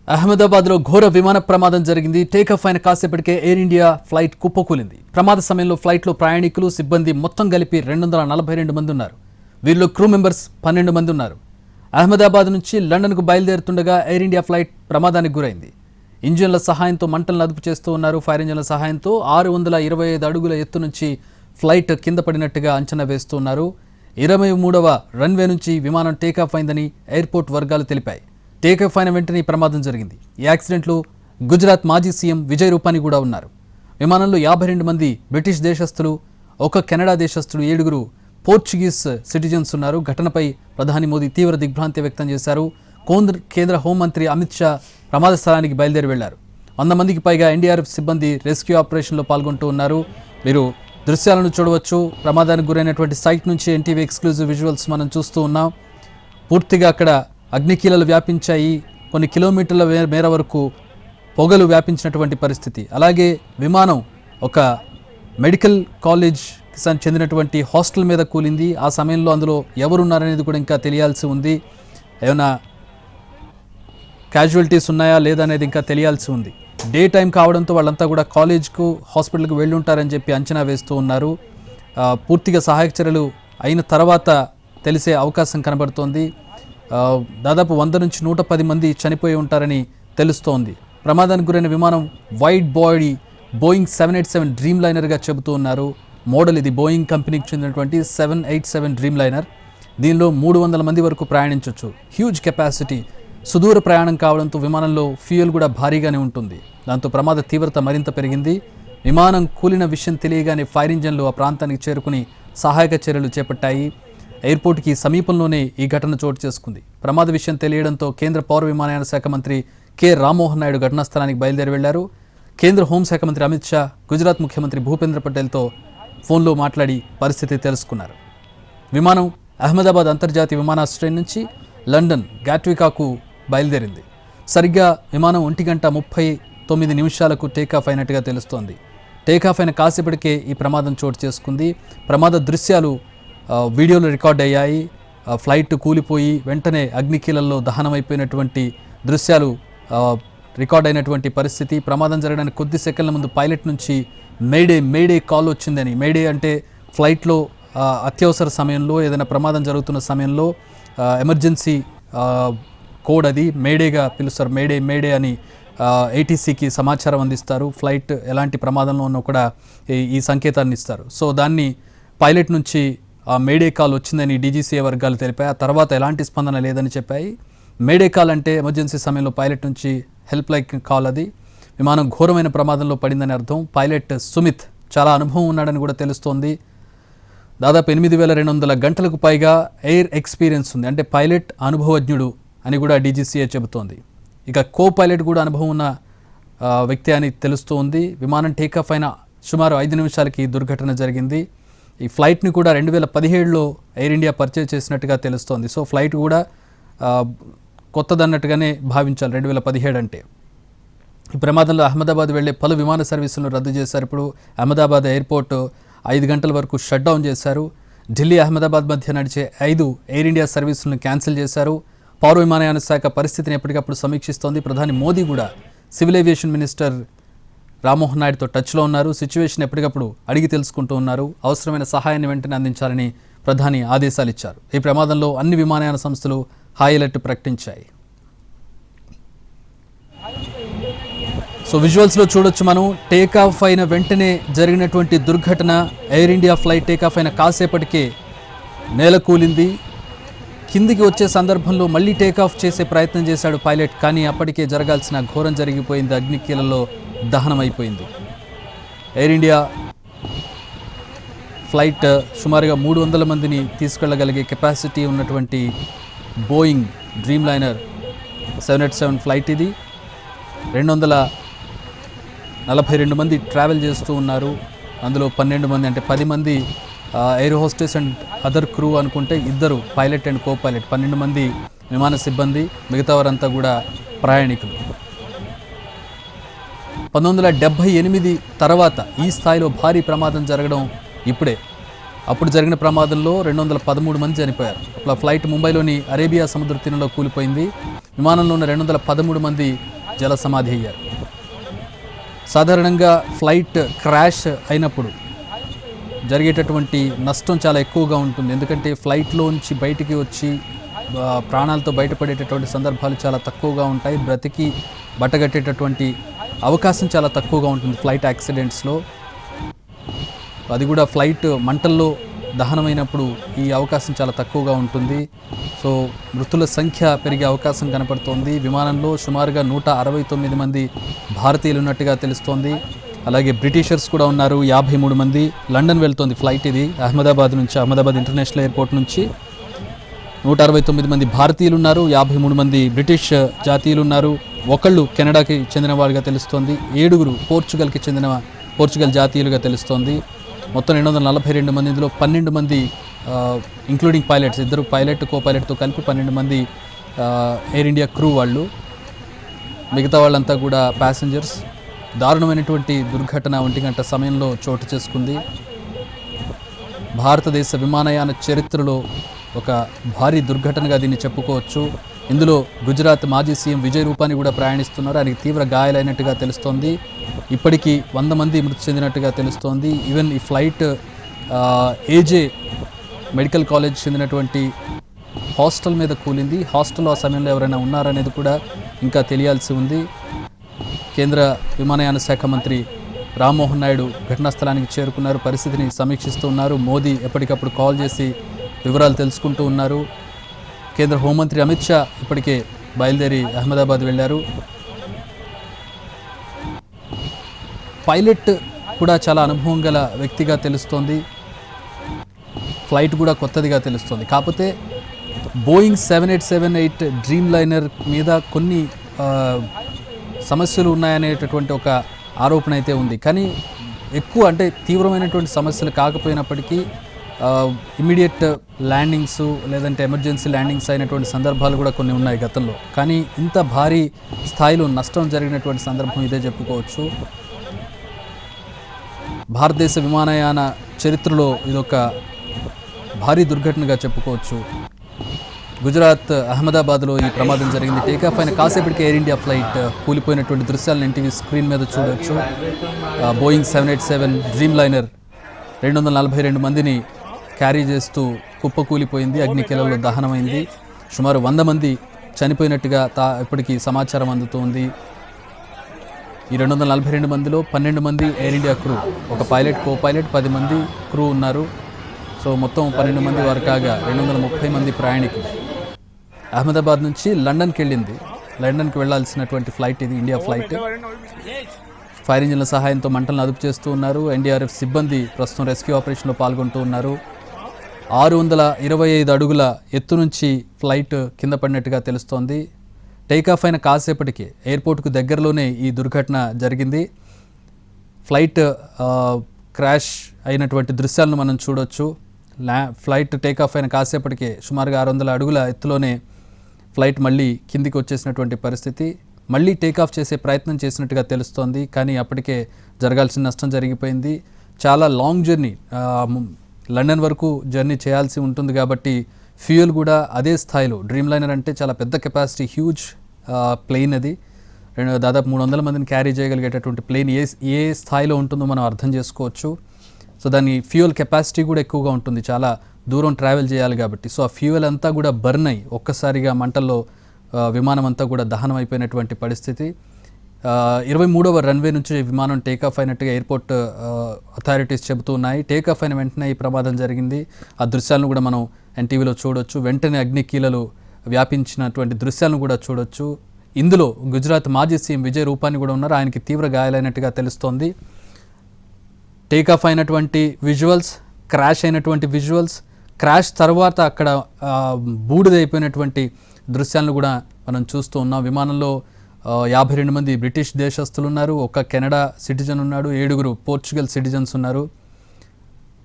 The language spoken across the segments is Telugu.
అహ్మదాబాద్లో ఘోర విమాన ప్రమాదం జరిగింది. టేకాఫ్ అయిన కాసేపటికే ఎయిర్ ఇండియా ఫ్లైట్ కుప్పకూలింది. ప్రమాద సమయంలో ఫ్లైట్లో ప్రయాణికులు, సిబ్బంది మొత్తం కలిపి 242 మంది ఉన్నారు. వీరిలో క్రూ మెంబర్స్ 12 మంది ఉన్నారు. అహ్మదాబాద్ నుంచి లండన్కు బయలుదేరుతుండగా ఎయిర్ ఇండియా ఫ్లైట్ ప్రమాదానికి గురైంది. ఇంజిన్ల సహాయంతో మంటలను అదుపు చేస్తూ ఉన్నారు. ఫైర్ ఇంజిన్ల సహాయంతో 625 అడుగుల ఎత్తు నుంచి ఫ్లైట్ కింద పడినట్టుగా అంచనా వేస్తూ ఉన్నారు. 23వ రన్వే నుంచి విమానం టేకాఫ్ అయిందని ఎయిర్పోర్ట్ వర్గాలు తెలిపాయి. టేకాఫ్ అయిన వెంటనే ఈ ప్రమాదం జరిగింది. ఈ యాక్సిడెంట్లో గుజరాత్ మాజీ సీఎం విజయ్ రూపానీ కూడా ఉన్నారు. విమానంలో 52 మంది బ్రిటిష్ దేశస్థులు, ఒక కెనడా దేశస్థులు, 7 పోర్చుగీస్ సిటిజన్స్ ఉన్నారు. ఘటనపై ప్రధాని మోదీ తీవ్ర దిగ్భ్రాంతి వ్యక్తం చేశారు. కేంద్ర హోంమంత్రి అమిత్ షా ప్రమాద స్థలానికి బయలుదేరి వెళ్లారు. 100 మందికి పైగా ఎన్డీఆర్ఎఫ్ సిబ్బంది రెస్క్యూ ఆపరేషన్లో పాల్గొంటూ ఉన్నారు. మీరు దృశ్యాలను చూడవచ్చు. ప్రమాదానికి గురైనటువంటి సైట్ నుంచి ఎన్టీవీ ఎక్స్క్లూజివ్ విజువల్స్ మనం చూస్తూ ఉన్నాం. పూర్తిగా అక్కడ అగ్నికీలలు వ్యాపించాయి. కొన్ని కిలోమీటర్ల మేర వరకు పొగలు వ్యాపించినటువంటి పరిస్థితి. అలాగే విమానం ఒక మెడికల్ కాలేజ్కి చెందినటువంటి హాస్టల్ మీద కూలింది. ఆ సమయంలో అందులో ఎవరున్నారనేది కూడా ఇంకా తెలియాల్సి ఉంది. ఏమైనా క్యాజువాలిటీస్ ఉన్నాయా లేదా అనేది ఇంకా తెలియాల్సి ఉంది. డే టైం కావడంతో వాళ్ళంతా కూడా కాలేజ్కు, హాస్పిటల్కి వెళ్ళి ఉంటారని చెప్పి అంచనా వేస్తూ ఉన్నారు. పూర్తిగా సహాయక చర్యలు అయిన తర్వాత తెలిసే అవకాశం కనబడుతోంది. దాదాపు 100 నుంచి 110 మంది చనిపోయి ఉంటారని తెలుస్తోంది. ప్రమాదానికి గురైన విమానం వైడ్ బాడీ బోయింగ్ 787 డ్రీమ్ లైనర్గా చెబుతూ ఉన్నారు. మోడల్ ఇది బోయింగ్ కంపెనీకి చెందినటువంటి 787 డ్రీమ్ లైనర్. దీనిలో 300 మంది వరకు ప్రయాణించవచ్చు. హ్యూజ్ కెపాసిటీ, సుదూర ప్రయాణం కావడంతో విమానంలో ఫ్యూయల్ కూడా భారీగానే ఉంటుంది. దాంతో ప్రమాద తీవ్రత మరింత పెరిగింది. విమానం కూలిన విషయం తెలియగానే ఫైర్ ఇంజన్లు ఆ ప్రాంతానికి చేరుకుని సహాయక చర్యలు చేపట్టాయి. ఎయిర్పోర్ట్కి సమీపంలోనే ఈ ఘటన చోటు చేసుకుంది. ప్రమాద విషయం తెలియడంతో కేంద్ర పౌర విమానయాన శాఖ మంత్రి కె రామ్మోహన్ నాయుడు ఘటనా స్థలానికి బయలుదేరి వెళ్లారు. కేంద్ర హోంశాఖ మంత్రి అమిత్ షా గుజరాత్ ముఖ్యమంత్రి భూపేంద్ర పటేల్తో ఫోన్లో మాట్లాడి పరిస్థితి తెలుసుకున్నారు. విమానం అహ్మదాబాద్ అంతర్జాతీయ విమానాశ్రయం నుంచి లండన్ గాట్వికాకు బయలుదేరింది. సరిగ్గా విమానం 1:39 టేకాఫ్ అయినట్టుగా తెలుస్తోంది. టేకాఫ్ అయిన కాసేపటికే ఈ ప్రమాదం చోటు చేసుకుంది. ప్రమాద దృశ్యాలు వీడియోలు రికార్డ్ అయ్యాయి. ఫ్లైట్ కూలిపోయి వెంటనే అగ్నికీలల్లో దహనమైపోయినటువంటి దృశ్యాలు రికార్డ్ అయినటువంటి పరిస్థితి. ప్రమాదం జరగడానికి కొద్ది సెకండ్ల ముందు పైలట్ నుంచి మేడే కాల్ వచ్చిందని. మేడే అంటే ఫ్లైట్లో అత్యవసర సమయంలో, ఏదైనా ప్రమాదం జరుగుతున్న సమయంలో ఎమర్జెన్సీ కోడ్ అది మేడేగా పిలుస్తారు. మేడే అని ఏటీసీకి సమాచారం అందిస్తారు. ఫ్లైట్ ఎలాంటి ప్రమాదంలో ఉన్నా కూడా ఈ సంకేతాన్ని ఇస్తారు. సో దాన్ని పైలట్ నుంచి మేడే కాల్ వచ్చిందని డీజీసీఏ వర్గాలు తెలిపాయి. ఆ తర్వాత ఎలాంటి స్పందన లేదని చెప్పాయి. మేడే కాల్ అంటే ఎమర్జెన్సీ సమయంలో పైలట్ నుంచి హెల్ప్ లైన్ కాల్ అది. విమానం ఘోరమైన ప్రమాదంలో పడిందని అర్థం. పైలట్ సుమిత్ చాలా అనుభవం ఉన్నాడని కూడా తెలుస్తోంది. దాదాపు 8200 గంటలకు పైగా ఎయిర్ ఎక్స్పీరియన్స్ ఉంది. అంటే పైలట్ అనుభవజ్ఞుడు అని కూడా డీజీసీఏ చెబుతోంది. ఇక కో పైలట్ కూడా అనుభవం ఉన్న వ్యక్తి అని తెలుస్తోంది. విమానం టేకాఫ్ అయిన సుమారు 5 నిమిషాలకి దుర్ఘటన జరిగింది. ఈ ఫ్లైట్ని కూడా 2017లో ఎయిర్ ఇండియా పర్చేజ్ చేసినట్టుగా తెలుస్తోంది. సో ఫ్లైట్ కూడా కొత్తదన్నట్టుగానే భావించాలి 2017 అంటే. ఈ ప్రమాదంలో అహ్మదాబాద్ వెళ్లే పలు విమాన సర్వీసులను రద్దు చేశారు. ఇప్పుడు అహ్మదాబాద్ ఎయిర్పోర్ట్ 5 గంటల వరకు షట్ డౌన్ చేశారు. ఢిల్లీ అహ్మదాబాద్ మధ్య నడిచే 5 ఎయిర్ ఇండియా సర్వీసులను క్యాన్సిల్ చేశారు. పౌర విమానయాన శాఖ పరిస్థితిని ఎప్పటికప్పుడు సమీక్షిస్తోంది. ప్రధాని మోదీ కూడా సివిల్ ఏవియేషన్ మినిస్టర్ రామ్మోహన్ నాయుడుతో టచ్లో ఉన్నారు. సిచ్యువేషన్ ఎప్పటికప్పుడు అడిగి తెలుసుకుంటూ ఉన్నారు. అవసరమైన సహాయాన్ని వెంటనే అందించాలని ప్రధాని ఆదేశాలు ఇచ్చారు. ఈ ప్రమాదంలో అన్ని విమానయాన సంస్థలు హై అలర్ట్ ప్రకటించాయి. సో విజువల్స్లో చూడొచ్చు మనం. టేకాఫ్ అయిన వెంటనే జరిగినటువంటి దుర్ఘటన. ఎయిర్ ఇండియా ఫ్లైట్ టేకాఫ్ అయిన కాసేపటికే నేల కూలింది. కిందికి వచ్చే సందర్భంలో మళ్ళీ టేకాఫ్ చేసే ప్రయత్నం చేశాడు పైలట్. కానీ అప్పటికే జరగాల్సిన ఘోరం జరిగిపోయింది. అగ్నికీలలో దహనం అయిపోయింది. ఎయిర్ ఇండియా ఫ్లైట్ సుమారుగా 300 మందిని తీసుకెళ్లగలిగే కెపాసిటీ ఉన్నటువంటి బోయింగ్ డ్రీమ్ లైనర్ 787 ఫ్లైట్ ఇది. 242 మంది ట్రావెల్ చేస్తూ ఉన్నారు. అందులో 12 మంది అంటే 10 మంది air hostess and other crew అనుకుంటే 2 పైలట్ అండ్ కో పైలట్, 12 మంది విమాన సిబ్బంది, మిగతా వారంతా కూడా ప్రయాణికులు. 1978 తర్వాత ఈ స్థాయిలో భారీ ప్రమాదం జరగడం ఇప్పుడే. అప్పుడు జరిగిన ప్రమాదంలో 213 మంది చనిపోయారు. అప్పుడు ఫ్లైట్ ముంబైలోని అరేబియా సముద్ర తీరంలో కూలిపోయింది. విమానంలో ఉన్న 213 మంది జల సమాధి అయ్యారు. సాధారణంగా ఫ్లైట్ క్రాష్ అయినప్పుడు జరిగేటటువంటి నష్టం చాలా ఎక్కువగా ఉంటుంది. ఎందుకంటే ఫ్లైట్లోంచి బయటికి వచ్చి ప్రాణాలతో బయటపడేటటువంటి సందర్భాలు చాలా తక్కువగా ఉంటాయి. బ్రతికి బట్టగట్టేటటువంటి అవకాశం చాలా తక్కువగా ఉంటుంది ఫ్లైట్ యాక్సిడెంట్స్లో. అది కూడా ఫ్లైట్ మంటల్లో దహనమైనప్పుడు ఈ అవకాశం చాలా తక్కువగా ఉంటుంది. సో మృతుల సంఖ్య పెరిగే అవకాశం కనపడుతోంది. విమానంలో సుమారుగా 169 మంది భారతీయులు ఉన్నట్టుగా తెలుస్తోంది. అలాగే బ్రిటిషర్స్ కూడా ఉన్నారు 53 మంది. లండన్ వెళ్తోంది ఫ్లైట్ ఇది అహ్మదాబాద్ నుంచి, అహ్మదాబాద్ ఇంటర్నేషనల్ ఎయిర్పోర్ట్ నుంచి. 169 మంది భారతీయులు ఉన్నారు, 53 మంది బ్రిటిష్ జాతీయులు ఉన్నారు. ఒకళ్ళు కెనడాకి చెందిన వారుగా తెలుస్తోంది. 7 పోర్చుగల్ జాతీయులుగా తెలుస్తోంది. మొత్తం 242 మంది, ఇందులో 12 మంది ఇంక్లూడింగ్ పైలట్స్, 2 పైలట్ కో పైలట్తో కలిపి 12 మంది ఎయిర్ ఇండియా క్రూ వాళ్ళు. మిగతా వాళ్ళంతా కూడా ప్యాసింజర్స్. దారుణమైనటువంటి దుర్ఘటన 1 గంట సమయంలో చోటు చేసుకుంది. భారతదేశ విమానయాన చరిత్రలో ఒక భారీ దుర్ఘటనగా దీన్ని చెప్పుకోవచ్చు. ఇందులో గుజరాత్ మాజీ సీఎం విజయ్ రూపాని కూడా ప్రయాణిస్తున్నారు. ఆయనకి తీవ్ర గాయాలైనట్టుగా తెలుస్తోంది. ఇప్పటికీ 100 మంది మృతి చెందినట్టుగా తెలుస్తోంది. ఈవెన్ ఈ ఫ్లైట్ ఏజే మెడికల్ కాలేజ్ చెందినటువంటి హాస్టల్ మీద కూలింది. హాస్టల్లో ఆ సమయంలో ఎవరైనా ఉన్నారనేది కూడా ఇంకా తెలియాల్సి ఉంది. కేంద్ర విమానయాన శాఖ మంత్రి రామ్మోహన్ నాయుడు ఘటనా స్థలానికి చేరుకున్నారు, పరిస్థితిని సమీక్షిస్తూ ఉన్నారు. మోదీ ఎప్పటికప్పుడు కాల్ చేసి వివరాలు తెలుసుకుంటూ ఉన్నారు. కేంద్ర హోంమంత్రి అమిత్ షా ఇప్పటికే బయలుదేరి అహ్మదాబాద్ వెళ్ళారు. పైలట్ కూడా చాలా అనుభవం గల వ్యక్తిగా తెలుస్తోంది. ఫ్లైట్ కూడా కొత్తదిగా తెలుస్తోంది. కాకపోతే బోయింగ్ 787-8 డ్రీమ్ లైనర్ మీద కొన్ని సమస్యలు ఉన్నాయనేటటువంటి ఒక ఆరోపణ అయితే ఉంది. కానీ ఎక్కువ అంటే తీవ్రమైనటువంటి సమస్యలు కాకపోయినప్పటికీ ఇమీడియట్ ల్యాండింగ్స్ లేదంటే ఎమర్జెన్సీ ల్యాండింగ్స్ అయినటువంటి సందర్భాలు కూడా కొన్ని ఉన్నాయి గతంలో. కానీ ఇంత భారీ స్థాయిలో నష్టం జరిగినటువంటి సందర్భం ఇదే చెప్పుకోవచ్చు. భారతదేశ విమానయాన చరిత్రలో ఇదొక భారీ దుర్ఘటనగా చెప్పుకోవచ్చు. గుజరాత్ అహ్మదాబాద్లో ఈ ప్రమాదం జరిగింది. టేకాఫ్ అయిన కాసేపటికి ఎయిర్ ఇండియా ఫ్లైట్ కూలిపోయినటువంటి దృశ్యాలను ఎన్టీవీ స్క్రీన్ మీద చూడవచ్చు. బోయింగ్ 787 డ్రీమ్ లైనర్ 242 మందిని క్యారీ చేస్తూ కుప్పకూలిపోయింది. అగ్నికీలలో దహనమైంది. సుమారు 100 మంది చనిపోయినట్టుగా ఇప్పటికీ సమాచారం అందుతోంది. ఈ 242 మందిలో 12 మంది ఎయిర్ ఇండియా క్రూ, ఒక పైలట్ కో పైలట్, 10 మంది క్రూ ఉన్నారు. సో మొత్తం 12 మంది వారు కాగా 230 మంది ప్రయాణికులు. అహ్మదాబాద్ నుంచి లండన్కి వెళ్ళింది. లండన్కి వెళ్లాల్సినటువంటి ఫ్లైట్ ఇది, ఇండియా ఫ్లైట్. ఫైర్ ఇంజిన్ల సహాయంతో మంటలను అదుపు చేస్తూ ఉన్నారు. ఎన్డీఆర్ఎఫ్ సిబ్బంది ప్రస్తుతం రెస్క్యూ ఆపరేషన్లో పాల్గొంటూ ఉన్నారు. 625 అడుగుల ఎత్తు నుంచి ఫ్లైట్ కింద పడినట్టుగా తెలుస్తోంది. టేకాఫ్ అయిన కాసేపటికి ఎయిర్పోర్ట్కు దగ్గరలోనే ఈ దుర్ఘటన జరిగింది. ఫ్లైట్ క్రాష్ అయినటువంటి దృశ్యాలను మనం చూడొచ్చు. ఫ్లైట్ టేకాఫ్ అయిన కాసేపటికే సుమారుగా 600 అడుగుల ఎత్తులోనే ఫ్లైట్ మళ్ళీ కిందికి వచ్చేసినటువంటి పరిస్థితి. మళ్ళీ టేకాఫ్ చేసే ప్రయత్నం చేసినట్టుగా తెలుస్తోంది. కానీ అప్పటికే జరగాల్సిన నష్టం జరిగిపోయింది. చాలా లాంగ్ జర్నీ, లండన్ వరకు జర్నీ చేయాల్సి ఉంటుంది కాబట్టి ఫ్యూయల్ కూడా అదే స్థాయిలో. డ్రీమ్ లైనర్ అంటే చాలా పెద్ద కెపాసిటీ, హ్యూజ్ ప్లేన్ అది. దాదాపు 300 మందిని క్యారీ చేయగలిగేటటువంటి ప్లేన్ ఏ స్థాయిలో ఉంటుందో మనం అర్థం చేసుకోవచ్చు. సో దాని ఫ్యూయల్ కెపాసిటీ కూడా ఎక్కువగా ఉంటుంది, చాలా దూరం ట్రావెల్ చేయాలి కాబట్టి. సో ఆ ఫ్యూయల్ అంతా కూడా బర్న్ అయ్యి ఒక్కసారిగా మంటల్లో విమానం అంతా కూడా దహనం అయిపోయినటువంటి పరిస్థితి. 23వ రన్వే నుంచి విమానం టేకాఫ్ అయినట్టుగా ఎయిర్పోర్ట్ అథారిటీస్ చెబుతూ ఉన్నాయి. టేకాఫ్ అయిన వెంటనే ఈ ప్రమాదం జరిగింది. ఆ దృశ్యాలను కూడా మనం ఎన్టీవీలో చూడొచ్చు. వెంటనే అగ్నికీలలు వ్యాపించినటువంటి దృశ్యాలను కూడా చూడొచ్చు. ఇందులో గుజరాత్ మాజీ సీఎం విజయ్ రూపాని కూడా ఉన్నారు. ఆయనకి తీవ్ర గాయాలైనట్టుగా తెలుస్తోంది. టేకాఫ్ అయినటువంటి విజువల్స్, క్రాష్ అయినటువంటి విజువల్స్, క్రాష్ తర్వాత అక్కడ బూడిదైపోయినటువంటి దృశ్యాలను కూడా మనం చూస్తూ ఉన్నాం. విమానంలో 52 మంది బ్రిటిష్ దేశస్తులు ఉన్నారు, ఒక కెనడా సిటిజన్ ఉన్నాడు, 7 పోర్చుగల్ సిటిజన్స్ ఉన్నారు.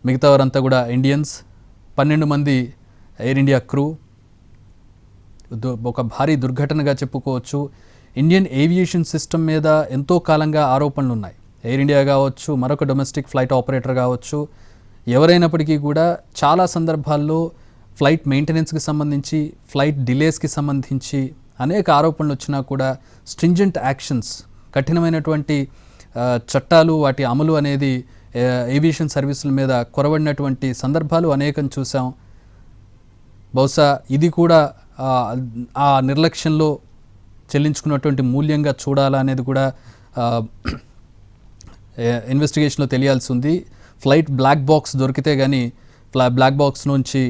మిగతా వారంతా కూడా ఇండియన్స్. 12 మంది ఎయిర్ ఇండియా క్రూ. ఒక భారీ దుర్ఘటనగా చెప్పుకోవచ్చు. ఇండియన్ ఏవియేషన్ సిస్టమ్ మీద ఎంతో కాలంగా ఆరోపణలు ఉన్నాయి. ఎయిర్ ఇండియా కావచ్చు, మరొక డొమెస్టిక్ ఫ్లైట్ ఆపరేటర్ కావచ్చు, ఎవరైనప్పటికీ కూడా చాలా సందర్భాల్లో ఫ్లైట్ మెయింటెనెన్స్కి సంబంధించి, ఫ్లైట్ డిలేస్కి సంబంధించి అనేక ఆరోపణలు వచ్చినా కూడా స్ట్రింజెంట్ యాక్షన్స్, కఠినమైనటువంటి చట్టాలు, వాటి అమలు అనేది ఏవియేషన్ సర్వీసుల మీద కొరవడినటువంటి సందర్భాలు అనేకం చూసాం. బహుశా ఇది కూడా ఆ నిర్లక్ష్యంలో చెల్లించుకున్నటువంటి మూల్యంగా చూడాలా అనేది కూడా ఇన్వెస్టిగేషన్లో తెలియాల్సి ఉంది. ఫ్లైట్ బ్లాక్ బాక్స్ దొరికితే కానీ, బ్లాక్ బాక్స్ నుంచి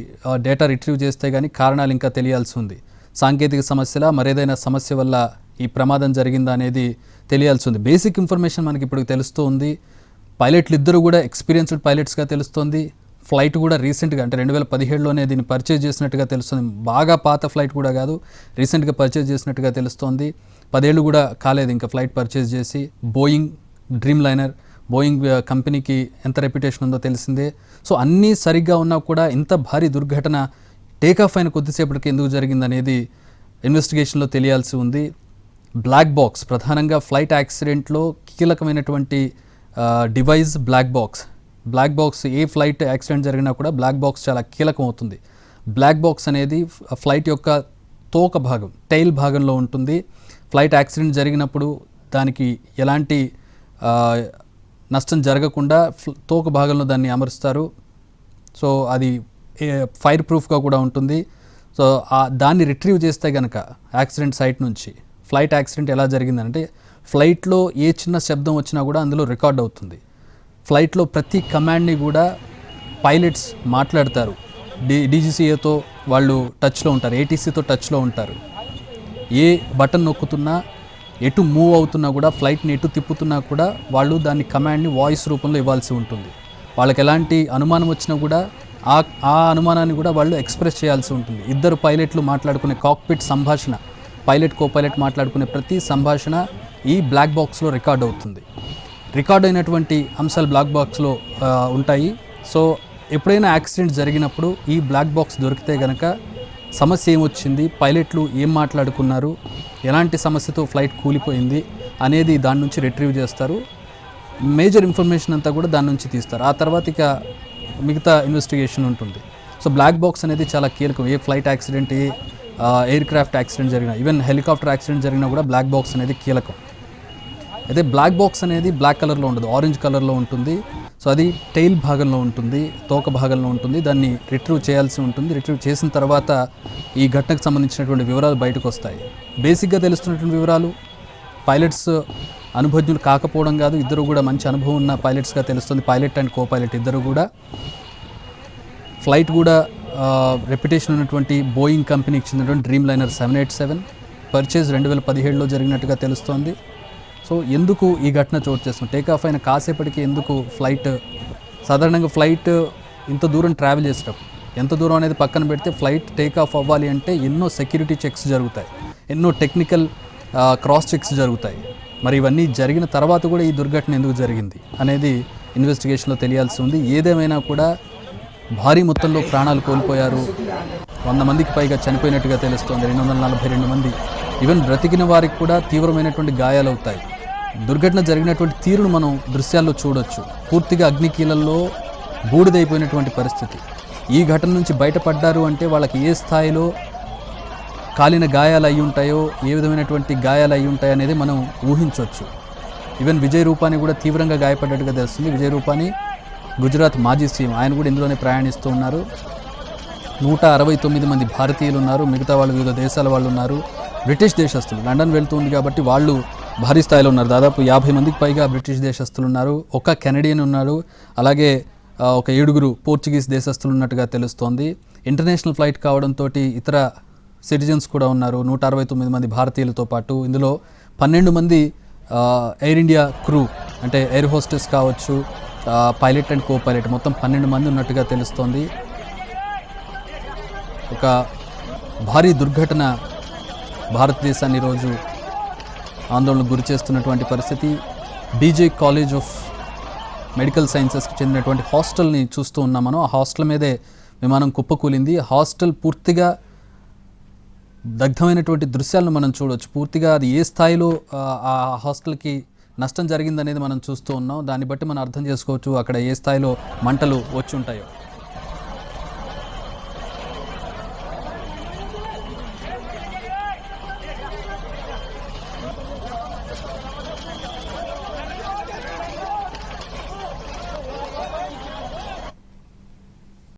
డేటా రిట్రీవ్ చేస్తే కానీ కారణాలు ఇంకా తెలియాల్సి ఉంది. సాంకేతిక సమస్యల, మరేదైనా సమస్య వల్ల ఈ ప్రమాదం జరిగిందా అనేది తెలియాల్సి ఉంది. బేసిక్ ఇన్ఫర్మేషన్ మనకి ఇప్పుడు తెలుస్తూ ఉంది. పైలట్లు ఇద్దరు కూడా ఎక్స్పీరియన్స్డ్ పైలట్స్గా తెలుస్తోంది. ఫ్లైట్ కూడా రీసెంట్గా అంటే 2017లోనే దీన్ని పర్చేజ్ చేసినట్టుగా తెలుస్తుంది. బాగా పాత ఫ్లైట్ కూడా కాదు, రీసెంట్గా పర్చేజ్ చేసినట్టుగా తెలుస్తోంది. 10 ఏళ్ళు కూడా కాలేదు ఇంకా ఫ్లైట్ పర్చేజ్ చేసి. బోయింగ్ డ్రీమ్ లైనర్, బోయింగ్ కంపెనీకి ఎంత రెప్యుటేషన్ ఉందో తెలిసిందే. సో అన్నీ సరిగ్గా ఉన్నా కూడా ఇంత భారీ దుర్ఘటన టేకాఫ్ అయిన కొద్దిసేపటికి ఎందుకు జరిగిందనేది ఇన్వెస్టిగేషన్లో తెలియాల్సి ఉంది. బ్లాక్ బాక్స్ ప్రధానంగా ఫ్లైట్ యాక్సిడెంట్లో కీలకమైనటువంటి device black box. Black box ఏ ఫ్లైట్ యాక్సిడెంట్ జరిగినా కూడా బ్లాక్ బాక్స్ చాలా కీలకం అవుతుంది. బ్లాక్ బాక్స్ అనేది ఫ్లైట్ యొక్క తోక భాగం, టైల్ భాగంలో ఉంటుంది. ఫ్లైట్ యాక్సిడెంట్ జరిగినప్పుడు దానికి ఎలాంటి నష్టం జరగకుండా తోక భాగంలో దాన్ని అమరుస్తారు. సో అది ఫైర్ ప్రూఫ్గా కూడా ఉంటుంది. సో దాన్ని రిట్రీవ్ చేస్తే కనుక యాక్సిడెంట్ సైట్ నుంచి, ఫ్లైట్ యాక్సిడెంట్ ఎలా జరిగిందంటే ఫ్లైట్లో ఏ చిన్న శబ్దం వచ్చినా కూడా అందులో రికార్డ్ అవుతుంది. ఫ్లైట్లో ప్రతి కమాండ్ని కూడా పైలట్స్ మాట్లాడతారు. డీజీసీఏతో వాళ్ళు టచ్లో ఉంటారు, ఏటీసీతో టచ్లో ఉంటారు. ఏ బటన్ నొక్కుతున్నా, ఎటు మూవ్ అవుతున్నా కూడా, ఫ్లైట్ని ఎటు తిప్పుతున్నా కూడా వాళ్ళు దాన్ని కమాండ్ని వాయిస్ రూపంలో ఇవ్వాల్సి ఉంటుంది. వాళ్ళకి ఎలాంటి అనుమానం వచ్చినా కూడా ఆ అనుమానాన్ని కూడా వాళ్ళు ఎక్స్ప్రెస్ చేయాల్సి ఉంటుంది. ఇద్దరు పైలట్లు మాట్లాడుకునే కాక్పిట్ సంభాషణ, పైలట్ కో-పైలట్ మాట్లాడుకునే ప్రతి సంభాషణ ఈ బ్లాక్ బాక్స్లో రికార్డ్ అవుతుంది. రికార్డ్ అయినటువంటి అంశాలు బ్లాక్ బాక్స్లో ఉంటాయి. సో ఎప్పుడైనా యాక్సిడెంట్ జరిగినప్పుడు ఈ బ్లాక్ బాక్స్ దొరికితే కనుక సమస్య ఏమొచ్చింది, పైలట్లు ఏం మాట్లాడుకున్నారు, ఎలాంటి సమస్యతో ఫ్లైట్ కూలిపోయింది అనేది దాని నుంచి రిట్రీవ్ చేస్తారు. మేజర్ ఇన్ఫర్మేషన్ అంతా కూడా దాని నుంచి తీస్తారు. ఆ తర్వాత ఇక మిగతా ఇన్వెస్టిగేషన్ ఉంటుంది. సో బ్లాక్ బాక్స్ అనేది చాలా కీలకం. ఏ ఫ్లైట్ యాక్సిడెంట్, ఏ ఎయిర్ క్రాఫ్ట్ యాక్సిడెంట్ జరిగినా, ఈవెన్ హెలికాప్టర్ యాక్సిడెంట్ జరిగినా కూడా బ్లాక్ బాక్స్ అనేది కీలకం. అయితే బ్లాక్ బాక్స్ అనేది బ్లాక్ కలర్లో ఉండదు, ఆరెంజ్ కలర్లో ఉంటుంది. సో అది టెయిల్ భాగంలో ఉంటుంది, తోక భాగంలో ఉంటుంది. దాన్ని రిట్రీవ్ చేయాల్సి ఉంటుంది. రిట్రీవ్ చేసిన తర్వాత ఈ ఘటనకు సంబంధించినటువంటి వివరాలు బయటకు వస్తాయి. బేసిక్గా తెలుస్తున్నటువంటి వివరాలు, పైలట్స్ అనుభవజ్ఞులు కాకపోవడం కాదు, ఇద్దరు కూడా మంచి అనుభవం ఉన్న పైలట్స్గా తెలుస్తుంది. పైలట్ అండ్ కో పైలట్ ఇద్దరు కూడా. ఫ్లైట్ కూడా రెప్యుటేషన్ ఉన్నటువంటి బోయింగ్ కంపెనీకి చెందినటువంటి డ్రీమ్ లైనర్ 787 పర్చేజ్ 2017లో జరిగినట్టుగా తెలుస్తోంది. సో ఎందుకు ఈ ఘటన చోటు చేస్తుంది? టేకాఫ్ అయిన కాసేపటికి ఎందుకు ఫ్లైట్, సాధారణంగా ఫ్లైట్ ఇంత దూరం ట్రావెల్ చేసేటప్పుడు, ఎంత దూరం అనేది పక్కన పెడితే ఫ్లైట్ టేకాఫ్ అవ్వాలి అంటే ఎన్నో సెక్యూరిటీ చెక్స్ జరుగుతాయి, ఎన్నో టెక్నికల్ క్రాస్ చెక్స్ జరుగుతాయి. మరి ఇవన్నీ జరిగిన తర్వాత కూడా ఈ దుర్ఘటన ఎందుకు జరిగింది అనేది ఇన్వెస్టిగేషన్లో తెలియాల్సి ఉంది. ఏదేమైనా కూడా భారీ మొత్తంలో ప్రాణాలు కోల్పోయారు. 100 మందికి పైగా చనిపోయినట్టుగా తెలుస్తోంది. 242 మంది. ఈవెన్ బ్రతికిన వారికి కూడా తీవ్రమైనటువంటి గాయాలవుతాయి. దుర్ఘటన జరిగినటువంటి తీరును మనం దృశ్యాల్లో చూడొచ్చు. పూర్తిగా అగ్నికీలల్లో బూడిదైపోయినటువంటి పరిస్థితి. ఈ ఘటన నుంచి బయటపడ్డారు అంటే వాళ్ళకి ఏ స్థాయిలో కాలిన గాయాలు అయి ఉంటాయో, ఏ విధమైనటువంటి గాయాలు అయి ఉంటాయో అనేది మనం ఊహించవచ్చు. ఈవెన్ విజయ్ రూపాని కూడా తీవ్రంగా గాయపడ్డట్టుగా తెలుస్తుంది. విజయ్ రూపాని గుజరాత్ మాజీ సీఎం, ఆయన కూడా ఇందులోనే ప్రయాణిస్తూ ఉన్నారు. 169 మంది భారతీయులు ఉన్నారు, మిగతా వాళ్ళు వివిధ దేశాల వాళ్ళు ఉన్నారు. బ్రిటిష్ దేశస్తులు లండన్ వెళ్తుంది కాబట్టి వాళ్ళు భారీ స్థాయిలో ఉన్నారు. దాదాపు 50 మందికి పైగా బ్రిటిష్ దేశస్తులు ఉన్నారు, ఒక కెనడియన్ ఉన్నారు, అలాగే ఒక 7 పోర్చుగీస్ దేశస్తులు ఉన్నట్టుగా తెలుస్తోంది. ఇంటర్నేషనల్ ఫ్లైట్ కావడంతో ఇతర సిటిజన్స్ కూడా ఉన్నారు, 169 మంది భారతీయులతో పాటు. ఇందులో 12 మంది ఎయిర్ ఇండియా క్రూ, అంటే ఎయిర్ హోస్టెస్ కావచ్చు, పైలట్ అండ్ కో పైలట్, మొత్తం 12 మంది ఉన్నట్టుగా తెలుస్తోంది. ఒక భారీ దుర్ఘటన భారతదేశాన్ని ఈరోజు ఆందోళనకు గురి చేస్తున్నటువంటి పరిస్థితి. బీజే కాలేజ్ ఆఫ్ మెడికల్ సైన్సెస్కి చెందినటువంటి హాస్టల్ని చూస్తూ ఉన్నాం మనం. ఆ హాస్టల్ మీదే విమానం కుప్పకూలింది. హాస్టల్ పూర్తిగా దగ్ధమైనటువంటి దృశ్యాలను మనం చూడవచ్చు. పూర్తిగా అది ఏ స్థాయిలో ఆ హాస్టల్కి నష్టం జరిగిందనేది మనం చూస్తూ ఉన్నాం. దాన్ని బట్టి మనం అర్థం చేసుకోవచ్చు అక్కడ ఏ స్థాయిలో మంటలు వచ్చి ఉంటాయో.